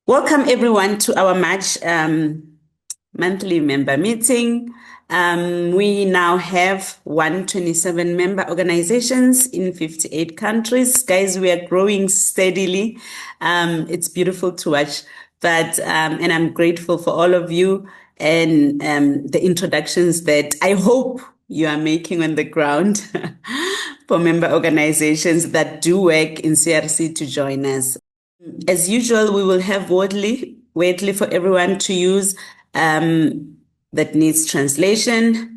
Welcome everyone to our March monthly member meeting. We now have 127 member organizations in 58 countries. Guys, we are growing steadily. It's beautiful to watch, and I'm grateful for all of you and the introductions that I hope you are making on the ground for member organizations that do work in CRC to join us. As usual, we will have Wordly for everyone to use that needs translation.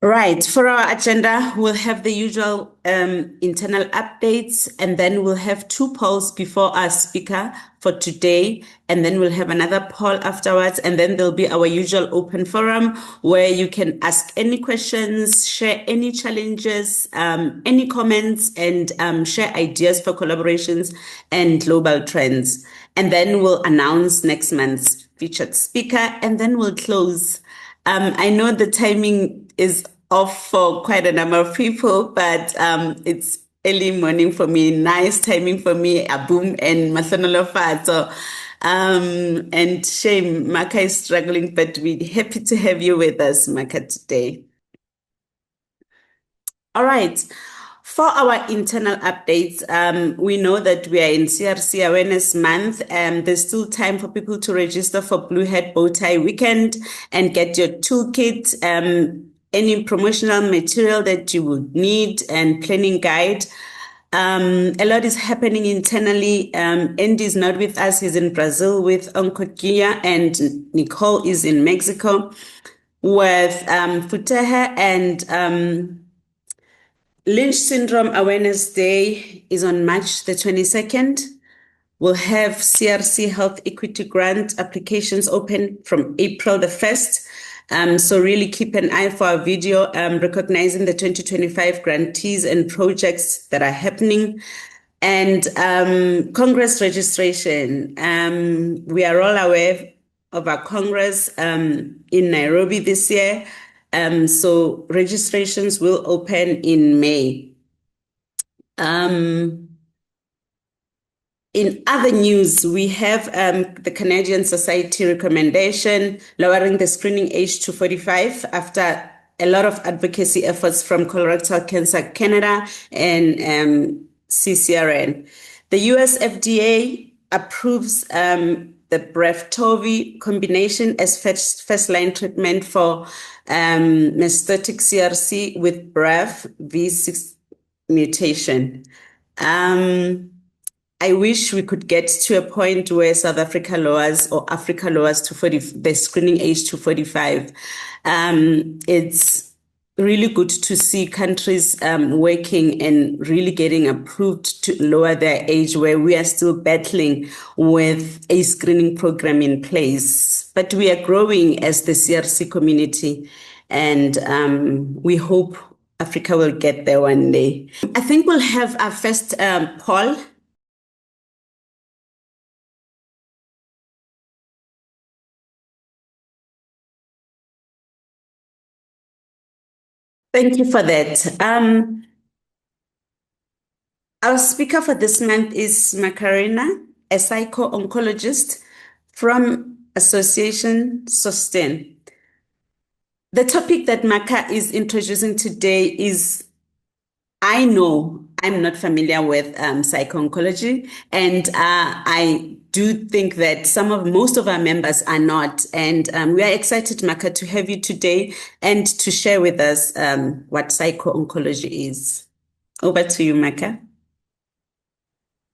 Right. For our agenda, we'll have the usual internal updates, and then we'll have two polls before our speaker for today, and then we'll have another poll afterwards, and then there'll be our usual open forum where you can ask any questions, share any challenges, any comments, and share ideas for collaborations and global trends. And then we'll announce next month's featured speaker, and then we'll close. I know the timing is off for quite a number of people, but it's early morning for me. Nice timing for me, Abum and Masanolo So, and shame, Maka is struggling, but we're happy to have you with us, Maka, today. All right. For our internal updates, we know that we are in CRC Awareness Month, and there's still time for people to register for Blue Hat Bowtie Weekend and get your toolkit, any promotional material that you would need, and planning guide. A lot is happening internally. Andy is not with us. He's in Brazil with Oncogia, and Nicole is in Mexico with Futeha and Lynch Syndrome Awareness Day is on March the 22nd. We'll have CRC Health Equity Grant applications open from April the 1st. So really keep an eye for our video recognizing the 2025 grantees and projects that are happening. And Congress registration. We are all aware of our Congress in Nairobi this year. So registrations will open in May. In other news, we have the Canadian Society recommendation lowering the screening age to 45 after a lot of advocacy efforts from Colorectal Cancer Canada and CCRN. The US FDA approves the Breftovi combination as first-line treatment for metastatic CRC with BRAF V6 mutation. I wish we could get to a point where South Africa lowers or Africa lowers to the screening age to 45. It's really good to see countries working and really getting approved to lower their age where we are still battling with a screening program in place. But we are growing as the CRC community, and we hope Africa will get there one day. I think we'll have our first poll. Thank you for that. Our speaker for this month is Macarena, a psycho-oncologist from Association Sustain. The topic that Maka is introducing today is, I know I'm not familiar with psycho-oncology, and I do think that most of our members are not. And we are excited, Maka, to have you today and to share with us what psycho-oncology is. Over to you, Maka.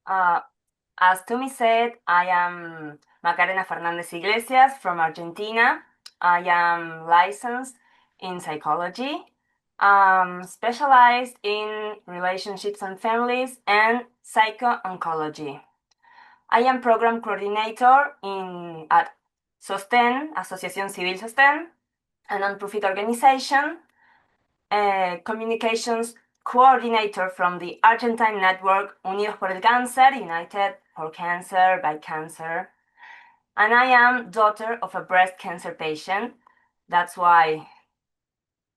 As Tumi said, I am Macarena Fernandez Iglesias from Argentina. I am licensed in psychology, specialized in relationships and families and psycho-oncology. I am program coordinator at SOSTEN, Asociación Civil SOSTEN, a non-profit organization, communications coordinator from the Argentine network Unidos por el Cáncer, United for Cancer by Cancer. And I am daughter of a breast cancer patient. That's why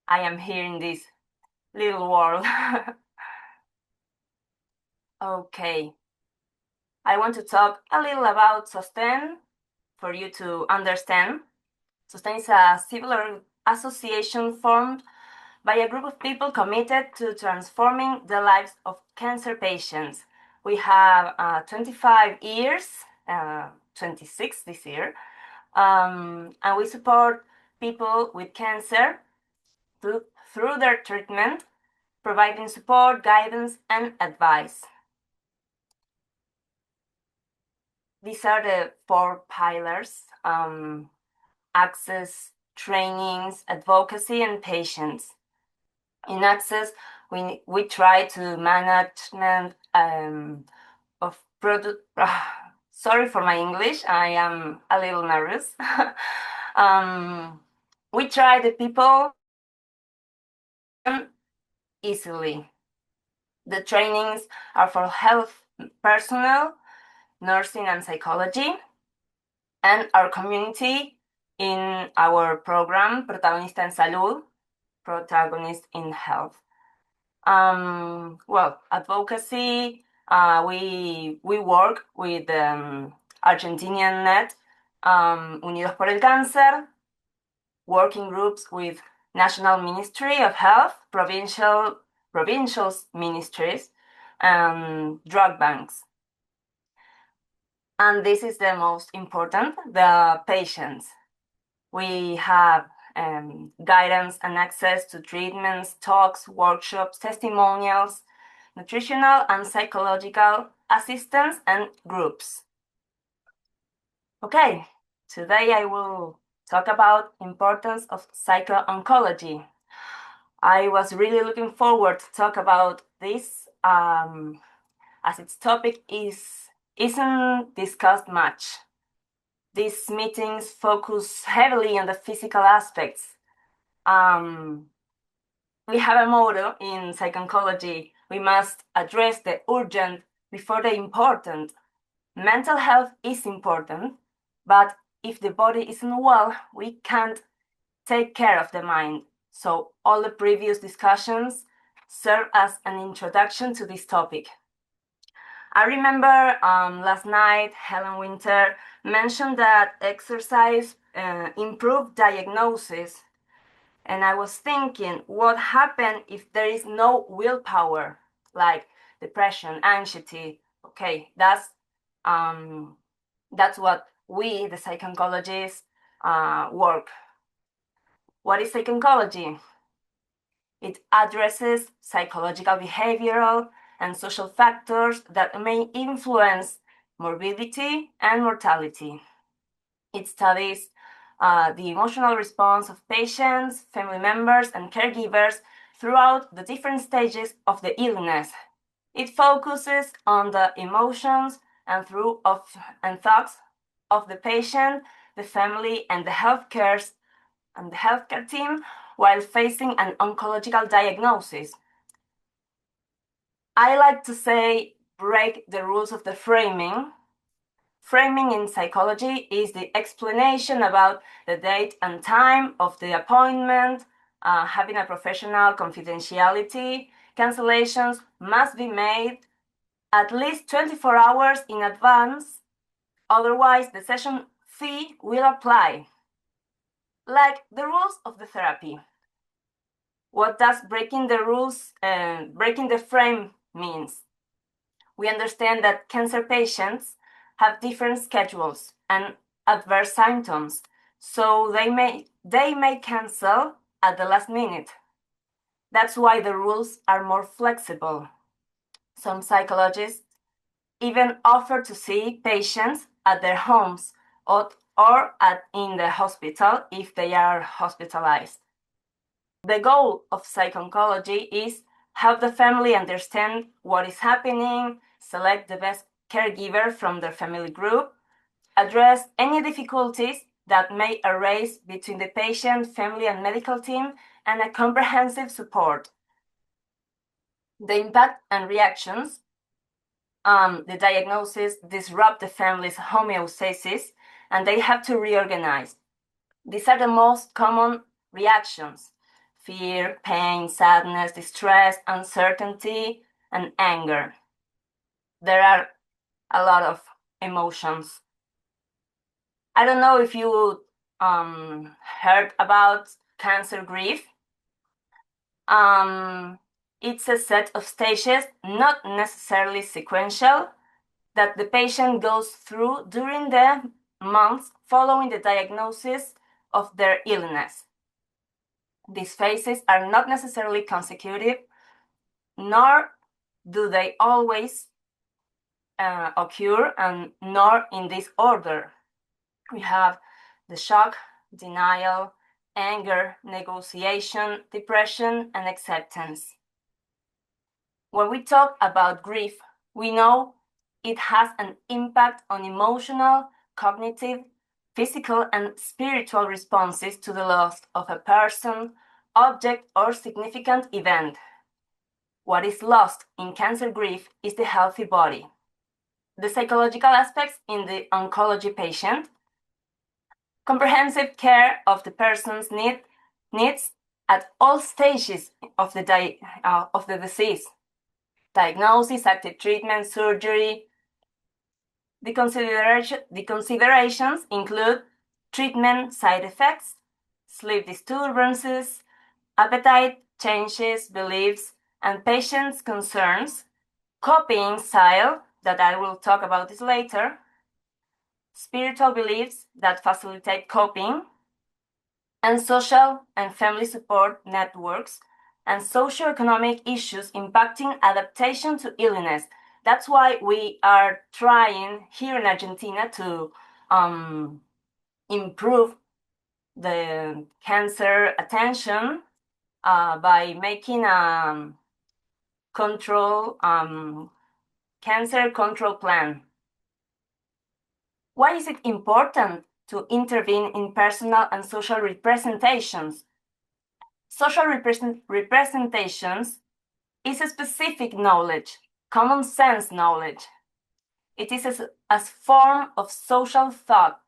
I am here in this little world. Okay. I want to talk a little about SOSTEN. for you to understand, SUSTAIN is a civil association formed by a group of people committed to transforming the lives of cancer patients. We have 25 years, 26 this year, and we support people with cancer through their treatment, providing support, guidance, and advice. These are the 4 pillars: access, trainings, advocacy, and patients. In access, we try to management of product. Sorry for my English, I am a little nervous. We try the people easily. The trainings are for health personnel, nursing and psychology, and our community in our program, Protagonista en Salud, Protagonist in Health. Well, advocacy, we work with Argentinian Net, Unidos por el Cáncer, working groups with National Ministry of Health, provincial ministries, and drug banks. And this is the most important, the patients. We have guidance and access to treatments, talks, workshops, testimonials, nutritional and psychological assistance, and groups. Okay, today I will talk about importance of psycho-oncology. I was really looking forward to talk about this as its topic isn't discussed much. These meetings focus heavily on the physical aspects. We have a motto in psycho-oncology: we must address the urgent before the important. Mental health is important, but if the body isn't well, we can't take care of the mind. So all the previous discussions serve as an introduction to this topic. I remember last night Helen Winter mentioned that exercise improved diagnosis, and I was thinking, what happens if there is no willpower, like depression, anxiety? Okay, that's what we, the psycho-oncologists, work. What is psycho-oncology? It addresses psychological, behavioral, and social factors that may influence morbidity and mortality. It studies the emotional response of patients, family members, and caregivers throughout the different stages of the illness. It focuses on the emotions and thoughts of the patient, the family, and the healthcare team while facing an oncological diagnosis. I like to say, break the rules of the framing. Framing in psychology is the explanation about the date and time of the appointment, having a professional confidentiality. Cancellations must be made at least 24 hours in advance, otherwise the session fee will apply. Like the rules of the therapy. What does breaking the rules and breaking the frame means? We understand that cancer patients have different schedules and adverse symptoms, so they may cancel at the last minute. That's why the rules are more flexible. Some psychologists even offer to see patients at their homes or in the hospital if they are hospitalized. The goal of psycho-oncology is help the family understand what is happening, select the best caregiver from their family group, address any difficulties that may arise between the patient, family, and medical team, and a comprehensive support. The impact and reactions, the diagnosis disrupt the family's homeostasis, and they have to reorganize. These are the most common reactions: fear, pain, sadness, distress, uncertainty, and anger. There are a lot of emotions. I don't know if you heard about cancer grief. It's a set of stages, not necessarily sequential, that the patient goes through during the months following the diagnosis of their illness. These phases are not necessarily consecutive, nor do they always occur, and nor in this order. We have the shock, denial, anger, negotiation, depression, and acceptance. When we talk about grief, we know it has an impact on emotional, cognitive, physical, and spiritual responses to the loss of a person, object, or significant event. What is lost in cancer grief is the healthy body. The psychological aspects in the oncology patient, comprehensive care of the person's needs at all stages of the disease, diagnosis, active treatment, surgery. The considerations include treatment side effects, sleep disturbances, appetite changes, beliefs, and patient's concerns, coping style, that I will talk about this later, spiritual beliefs that facilitate coping, and social and family support networks, and socioeconomic issues impacting adaptation to illness. That's why we are trying here in Argentina to improve the cancer attention by making a cancer control plan. Why is it important to intervene in personal and social representations? Social representations is a specific knowledge, common sense knowledge. It is a form of social thought.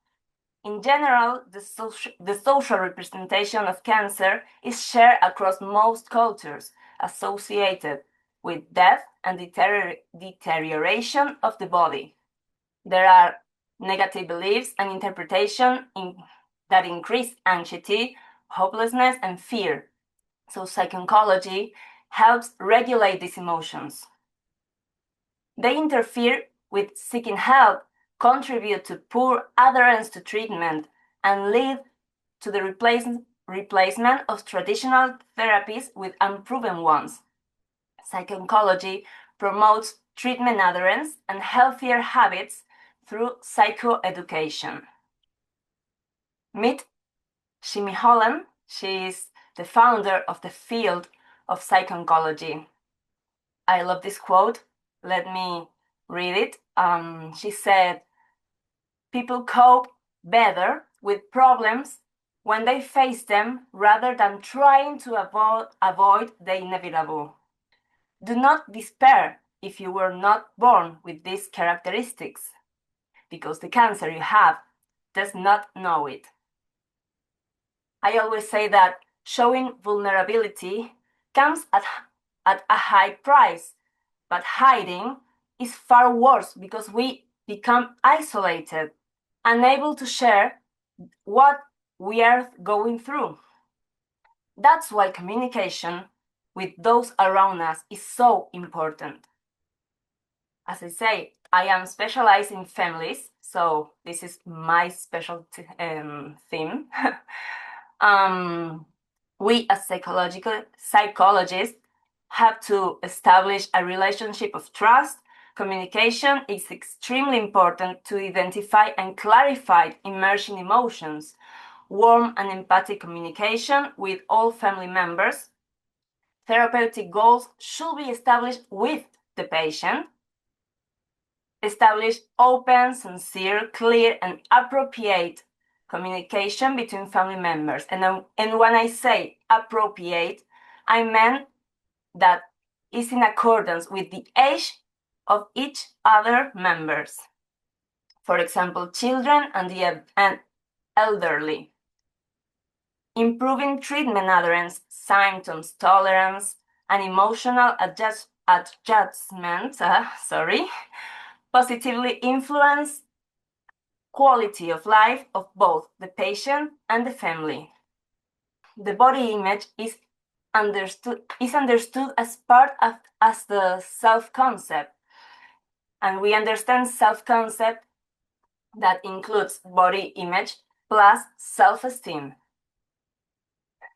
In general, the social representation of cancer is shared across most cultures, associated with death and deterioration of the body. There are negative beliefs and interpretation that increase anxiety, hopelessness, and fear. So psychoncology helps regulate these emotions. They interfere with seeking help, contribute to poor adherence to treatment, and lead to the replacement of traditional therapies with unproven ones. Psychoncology promotes treatment adherence and healthier habits through psychoeducation. Meet Shimi Holland. She is the founder of the field of psychoncology. I love this quote. Let me read it. She said, "People cope better with problems when they face them rather than trying to avoid the inevitable. Do not despair if you were not born with these characteristics, because the cancer you have does not know it." I always say that showing vulnerability comes at a high price, but hiding is far worse because we become isolated, unable to share what we are going through. That's why communication with those around us is so important. As I say, I am specialized in families, so this is my special theme. We as psychologists have to establish a relationship of trust. Communication is extremely important to identify and clarify emerging emotions. Warm and empathic communication with all family members. Therapeutic goals should be established with the patient. Establish open, sincere, clear, and appropriate communication between family members. And when I say appropriate, I mean that is in accordance with the age of each other members. For example, children and the elderly. Improving treatment adherence, symptoms tolerance, and emotional adjustment, positively influence quality of life of both the patient and the family. The body image is understood as part of as the self-concept, and we understand self-concept that includes body image plus self-esteem.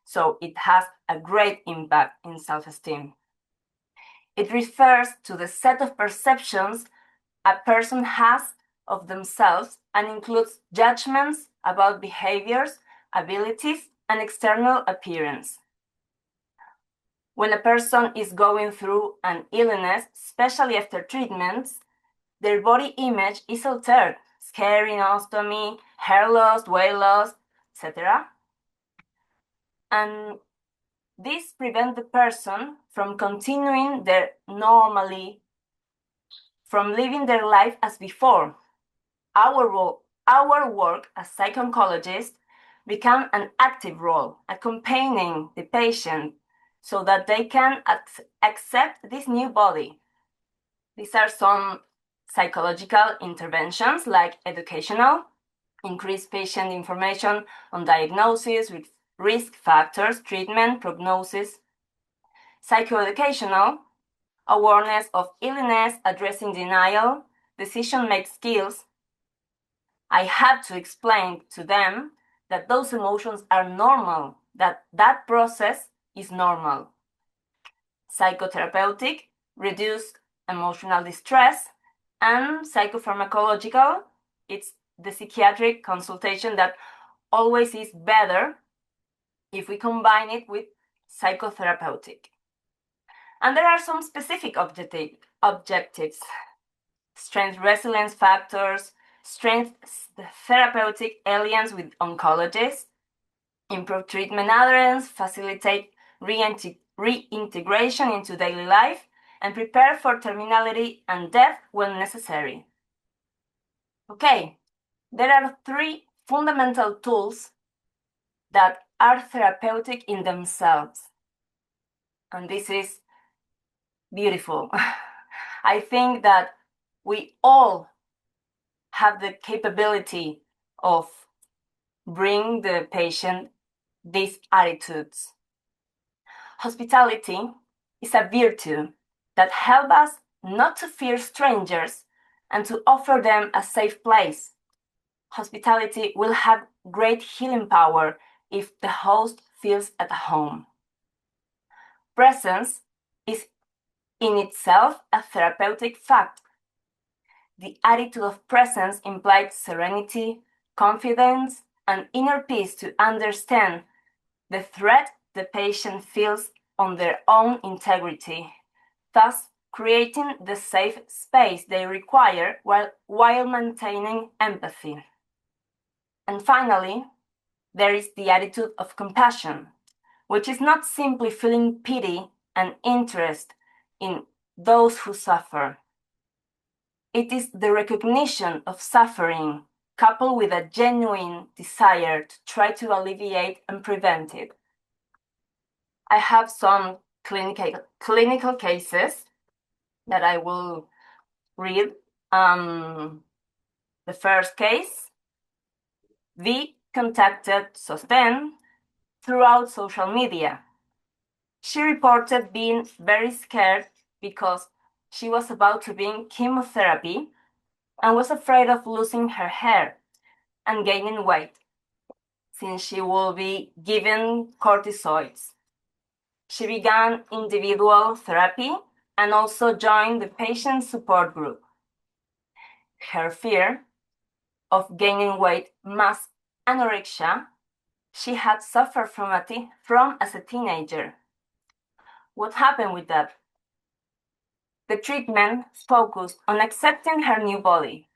So it has a great impact in self-esteem. It refers to the set of perceptions a person has of themselves and includes judgments about behaviors, abilities, and external appearance. When a person is going through an illness, especially after treatments, their body image is altered, scary, ostomy, hair loss, weight loss, etc. And this prevents the person from continuing from living their life as before. Our work as psycho-oncologists become an active role, accompanying the patient so that they can accept this new body. These are some psychological interventions like educational, increase patient information on diagnosis, risk factors, treatment, prognosis. Psychoeducational, awareness of illness, addressing denial, decision-making skills. I had to explain to them that those emotions are normal, that process is normal. Psychotherapeutic, reduce emotional distress, and psychopharmacological, it's the psychiatric consultation that always is better if we combine it with psychotherapeutic. And there are some specific objectives. Strength resilience factors, strength therapeutic alliance with oncologists, improve treatment adherence, facilitate reintegration into daily life, and prepare for terminality and death when necessary. Okay, there are 3 fundamental tools that are therapeutic in themselves. And this is beautiful. I think that we all have the capability of bring the patient these attitudes. Hospitality is a virtue that helps us not to fear strangers and to offer them a safe place. Hospitality will have great healing power if the host feels at home. Presence is in itself a therapeutic fact. The attitude of presence implies serenity, confidence, and inner peace to understand the threat the patient feels on their own integrity, thus creating the safe space they require while maintaining empathy. And finally, there is the attitude of compassion, which is not simply feeling pity and interest in those who suffer. It is the recognition of suffering coupled with a genuine desire to try to alleviate and prevent it. I have some clinical cases that I will read. The first case, V contacted Sosten throughout social media. She reported being very scared because she was about to begin chemotherapy and was afraid of losing her hair and gaining weight, since she will be given corticosteroids. She began individual therapy and also joined the patient support group. Her fear of gaining weight masked anorexia she had suffered from as a teenager. What happened with that? The treatment focused on accepting her new body,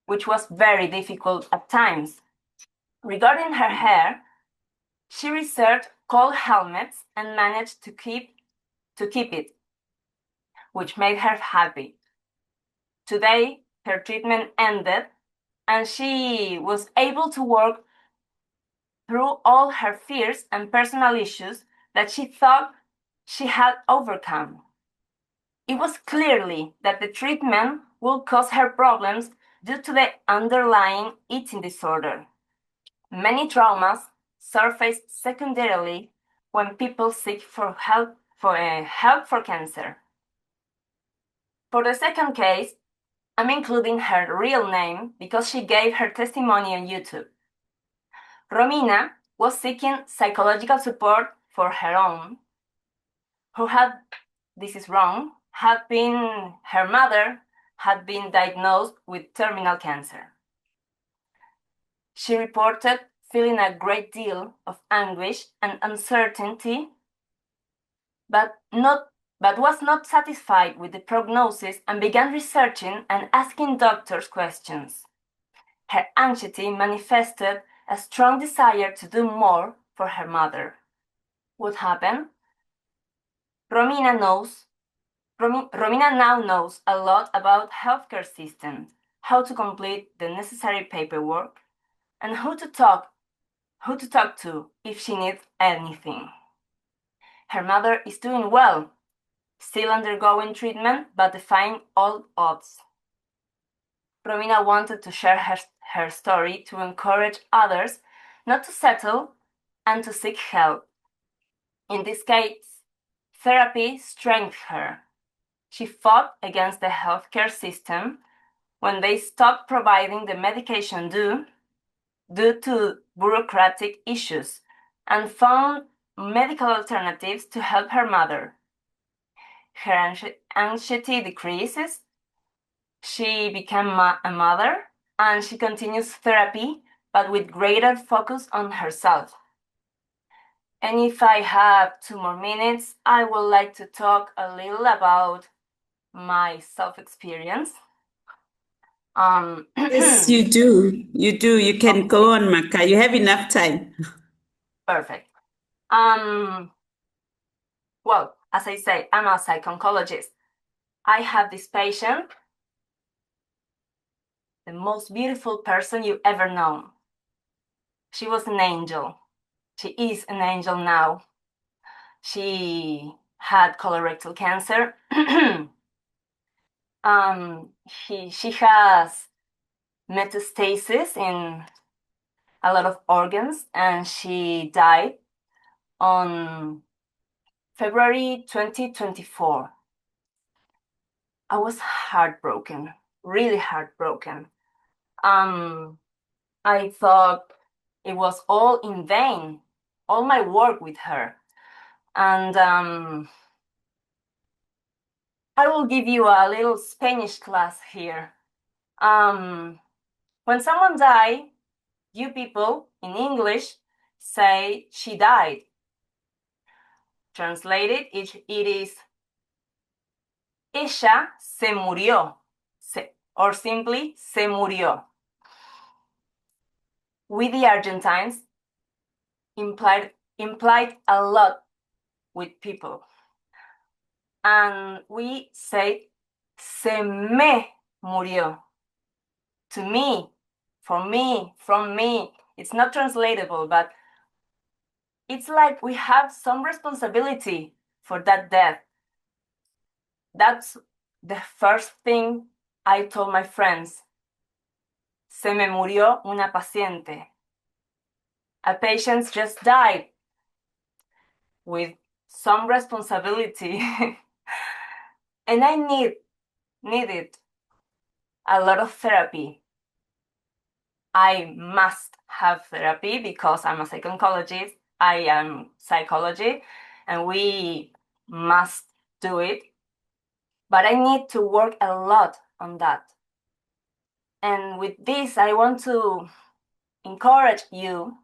which was very difficult at times. Regarding her hair, she researched cold helmets and managed to keep it, which made her happy. Today, her treatment ended, and she was able to work through all her fears and personal issues that she thought she had overcome. It was clearly that the treatment would cause her problems due to the underlying eating disorder. Many traumas surface secondarily when people seek for help for cancer. For the second case, I'm including her real name because she gave her testimony on YouTube. Romina was seeking psychological support for her own, who had, this is wrong, her mother had been diagnosed with terminal cancer. She reported feeling a great deal of anguish and uncertainty, but was not satisfied with the prognosis and began researching and asking doctors questions. Her anxiety manifested a strong desire to do more for her mother. What happened? Romina now knows a lot about healthcare systems, how to complete the necessary paperwork, and who to talk to if she needs anything. Her mother is doing well, still undergoing treatment, but defying all odds. Romina wanted to share her story to encourage others not to settle and to seek help. In this case, therapy strengthened her. She fought against the healthcare system when they stopped providing the medication due to bureaucratic issues and found medical alternatives to help her mother. Her anxiety decreases, she became a mother, and she continues therapy, but with greater focus on herself. And if I have 2 more minutes, I would like to talk a little about my self-experience. Yes, you do. You do. You can go on, Maka. You have enough time. Perfect. Well, as I say, I'm a psychologist. I have this patient, the most beautiful person you ever known. She was an angel. She is an angel now. She had colorectal cancer. She has metastasis in a lot of organs, and she died on February 2024. I was heartbroken, really heartbroken. I thought it was all in vain, all my work with her. And I will give you a little Spanish class here. When someone dies, you people in English say she died. Translated, it is ella se murió, or simply se murió. We, the Argentines, implied a lot with people. And we say se me murió. To me, for me, from me. It's not translatable, but it's like we have some responsibility for that death. That's the first thing I told my friends. Se me murió una paciente. A patient just died with some responsibility. And I needed a lot of therapy. I must have therapy because I'm a psychologist. I am psychology, and we must do it. But I need to work a lot on that. And with this, I want to encourage you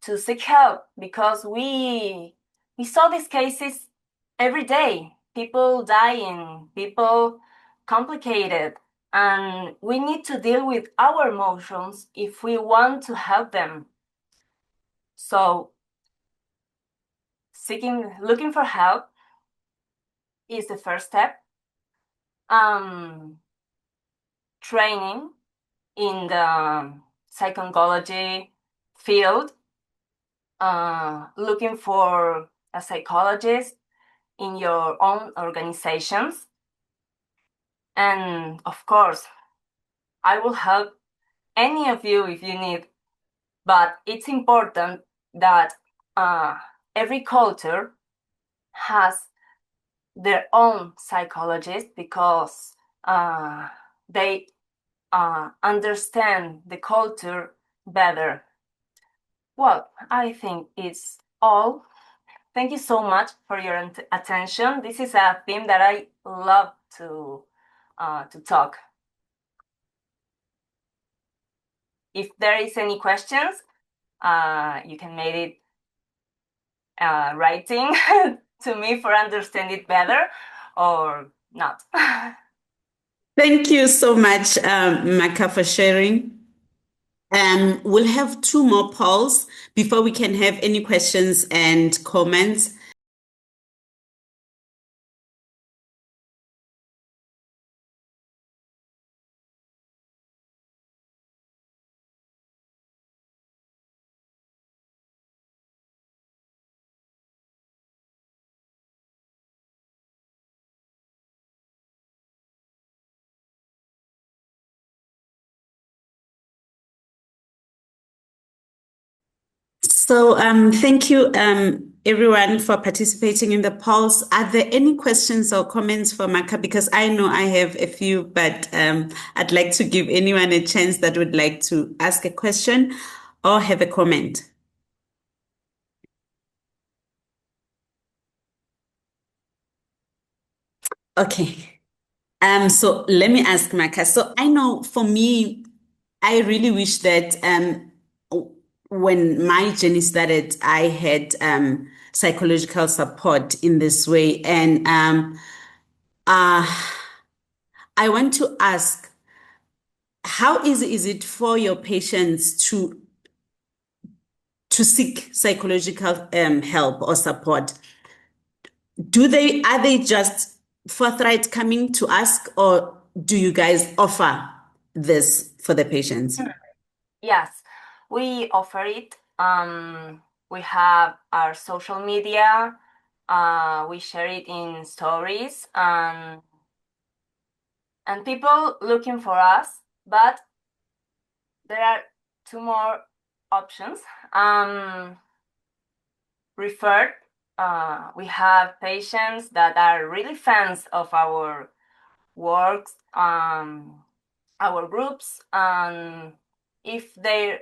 to seek help, because we saw these cases every day. People dying, people complicated, and we need to deal with our emotions if we want to help them. So looking for help is the first step. Training in the psychology field, looking for a psychologist in your own organizations, and of course, I will help any of you if you need. But it's important that every culture has their own psychologist because they understand the culture better. Well, I think it's all. Thank you so much for your attention. This is a theme that I love to talk. If there is any questions, you can make it writing to me for understand it better or not. Thank you so much, Maka, for sharing. We'll have two more polls before we can have any questions and comments. So thank you, everyone, for participating in the polls. Are there any questions or comments for Maka? Because I know I have a few, but I'd like to give anyone a chance that would like to ask a question or have a comment. Okay. So let me ask Maka. So I know for me, I really wish that when my journey started, I had psychological support in this way. And I want to ask, how easy is it for your patients to seek psychological help or support? Are they just forthright coming to ask, or do you guys offer this for the patients? Yes, we offer it. We have our social media. We share it in stories, and people looking for us. But there are two more options. Referred. We have patients that are really fans of our works, our groups, and if they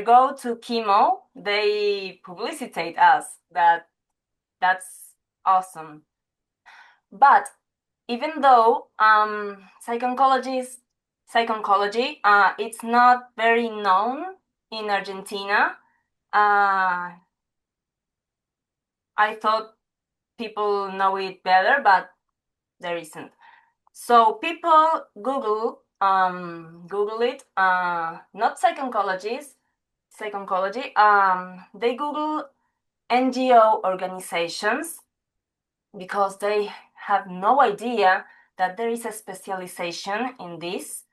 go to chemo, they publicitate us. That's awesome. But even though psycho-oncology, it's not very known in Argentina. I thought people know it better, but there isn't. So people Google it, not psycho-oncology. They Google NGO organizations because they have no idea that there is a specialization in this,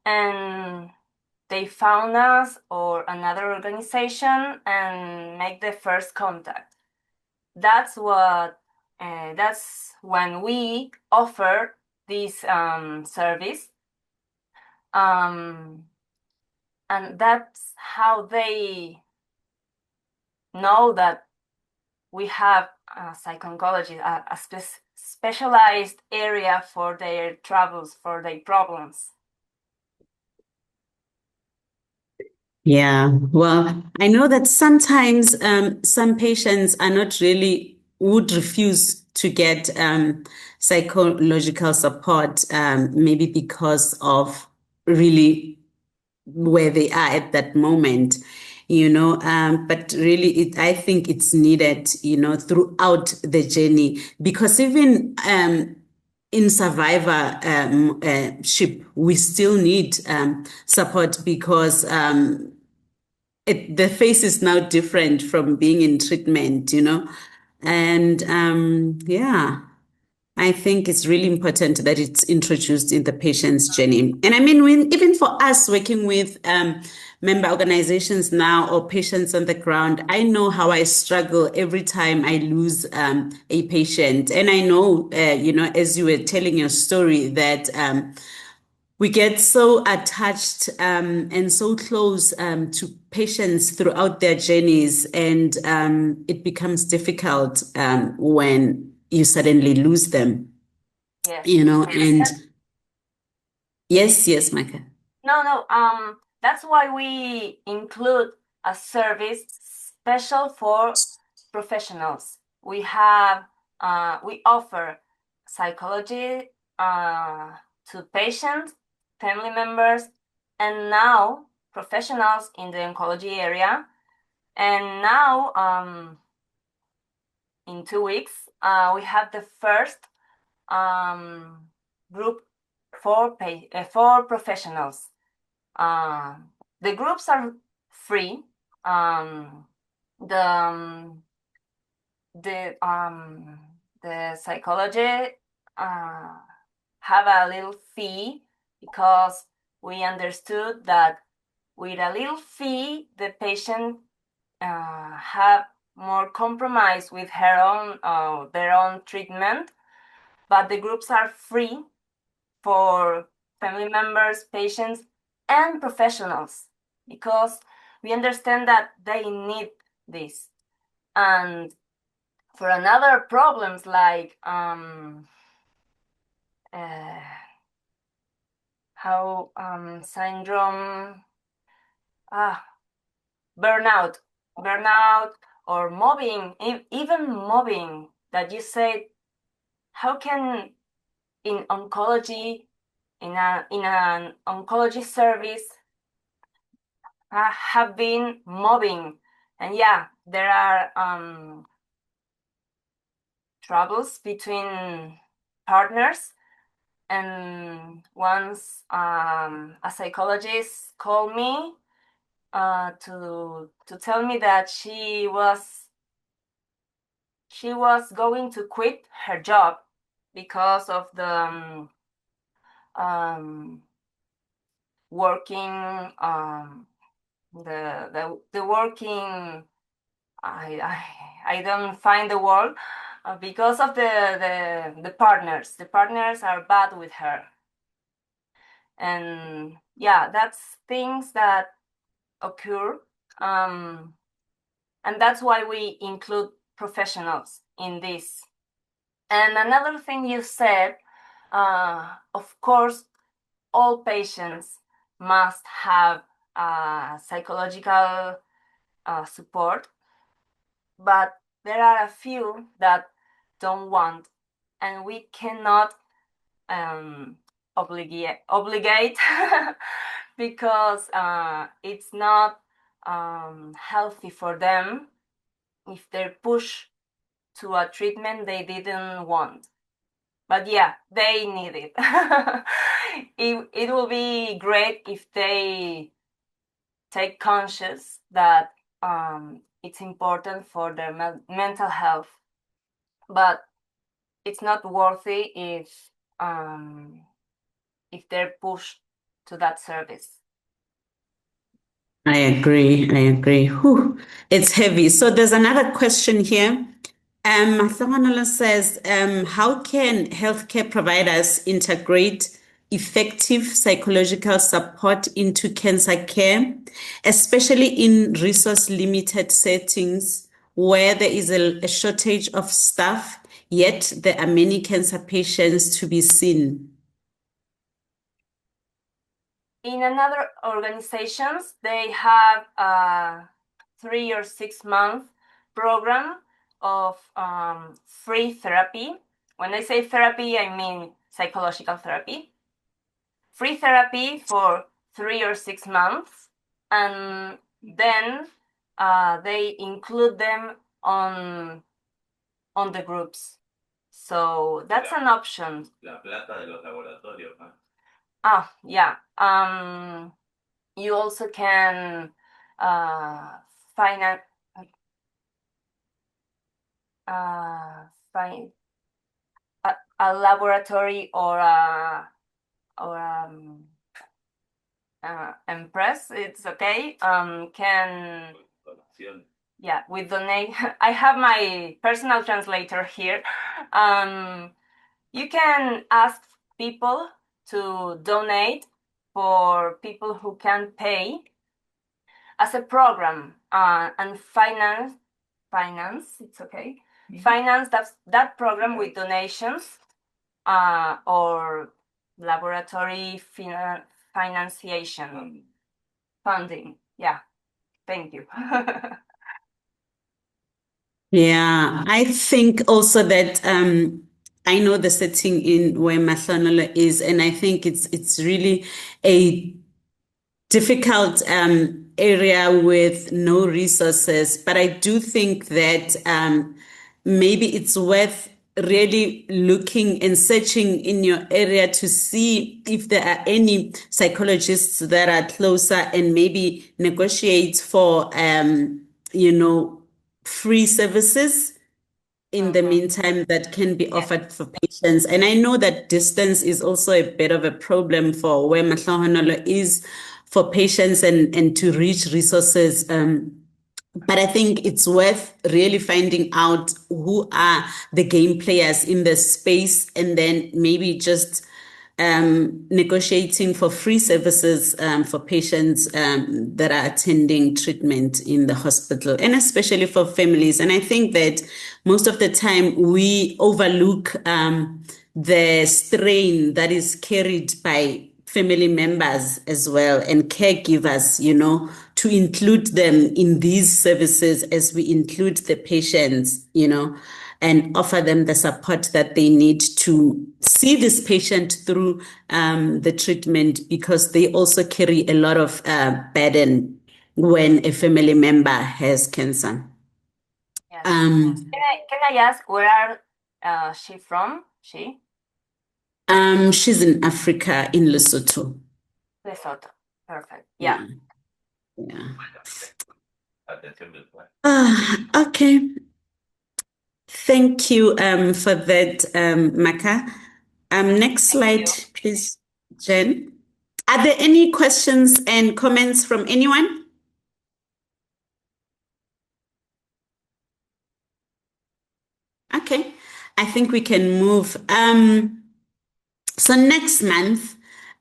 and they found us or another organization and make the first contact. That's when we offer this service, and that's how they know that we have psycho-oncology, a specialized area for their troubles, for their problems. Yeah, well, I know that sometimes some patients are not really would refuse to get psychological support, maybe because of really where they are at that moment, but really I think it's needed, throughout the journey, because even in survivorship, we still need support because the face is now different from being in treatment, and yeah. I think it's really important that it's introduced in the patient's journey. And I mean, even for us working with member organizations now or patients on the ground, I know how I struggle every time I lose a patient. And I know, as you were telling your story, that We get so attached and so close to patients throughout their journeys, and it becomes difficult when you suddenly lose them, Yes. you know. And yes, Micah. No. That's why we include a service special for professionals. We offer psychology to patients, family members, and now professionals in the oncology area. And now, in 2 weeks, we have the first group for professionals. The groups are free. The the um the psychology have a little fee because we understood that with a little fee the patient have more compromise with their own treatment, but the groups are free for family members, patients, and professionals because we understand that they need this. And for another problems like how syndrome, burnout, or mobbing, even mobbing that you say, how can in oncology, in an oncology service, have been mobbing? And yeah, there are troubles between partners. And once a psychologist called me to tell me that she was going to quit her job because of the working the working, I don't find the word, because of the partners. The partners are bad with her. And yeah, that's things that occur. And that's why we include professionals in this. And another thing you said, of course, all patients must have psychological support, but there are a few that don't want, and we cannot obligate because it's not healthy for them if they're pushed to a treatment they didn't want. But yeah, they need it. It will be great if they take conscious that it's important for their mental health, but it's not worthy if they're pushed to that service. I agree. Whew, it's heavy. So there's another question here. Mahlanganelo says, how can healthcare providers integrate effective psychological support into cancer care, especially in resource-limited settings where there is a shortage of staff, yet there are many cancer patients to be seen? In another organizations, they have a 3 or 6 month program of free therapy. When I say therapy, I mean psychological therapy. Free therapy for 3 or 6 months, and then they include them on the groups. So that's an option. La plata de los laboratorios, ¿no? Yeah. You also can find find a laboratory or Empress. It's okay. Can Donación. Yeah, with donate. I have my personal translator here. You can ask people to donate for people who can pay as a program and finance. It's okay. Finance that program with donations or laboratory financiation funding. Yeah, thank you. Yeah, I think also that I know the setting in where Mahlanolo is, and I think it's really a difficult area with no resources. But I do think that maybe it's worth really looking and searching in your area to see if there are any psychologists that are closer and maybe negotiate for free services in the meantime that can be offered for patients. And I know that distance is also a bit of a problem for where Mahlanolo is for patients and to reach resources. But I think it's worth really finding out who are the game players in the space and then maybe just negotiating for free services for patients that are attending treatment in the hospital, and especially for families. And I think that most of the time we overlook the strain that is carried by family members as well and caregivers, to include them in these services as we include the patients, and offer them the support that they need to see this patient through the treatment, because they also carry a lot of burden when a family member has cancer. Yes. Can I ask where are she from? She's in Africa, in Lesotho. Lesotho. Perfect. Yeah. Yeah. Atención virtual. Okay. Thank you for that, Maka. Next slide, please, Jen. Are there any questions and comments from anyone? Okay, I think we can move. So next month,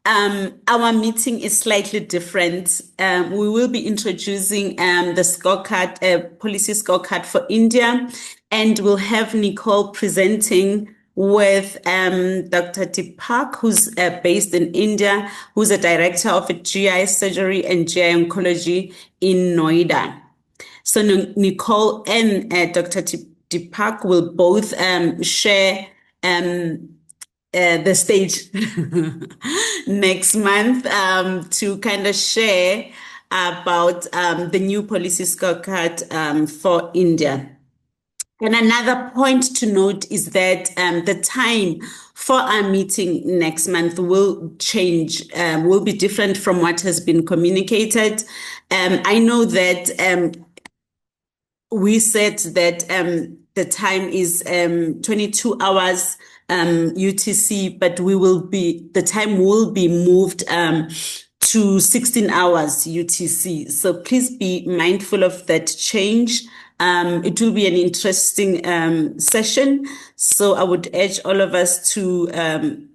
our meeting is slightly different. We will be introducing the scorecard, policy scorecard for India, and we'll have Nicole presenting with Dr. Deepak, who's based in India, who's a director of GI surgery and GI oncology in Noida. So Nicole and Dr. Deepak will both share the stage next month to kind of share about the new policy scorecard for India. And another point to note is that the time for our meeting next month will change, will be different from what has been communicated. I know that we said that the time is 22 hours UTC, but the time will be moved to 16 hours UTC. So please be mindful of that change. It will be an interesting session. So I would urge all of us to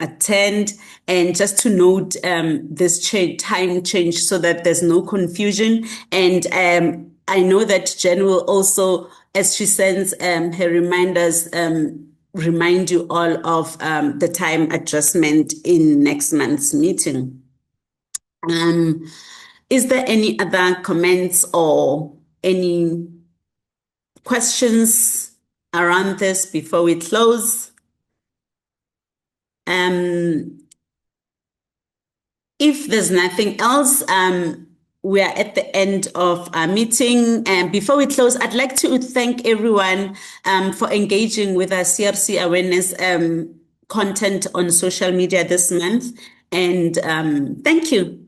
attend and just to note this time change so that there's no confusion. And I know that Jen will also, as she sends her reminders, remind you all of the time adjustment in next month's meeting. Is there any other comments or any questions around this before we close? If there's nothing else, we are at the end of our meeting. And before we close, I'd like to thank everyone for engaging with our CRC awareness content on social media this month. And thank you.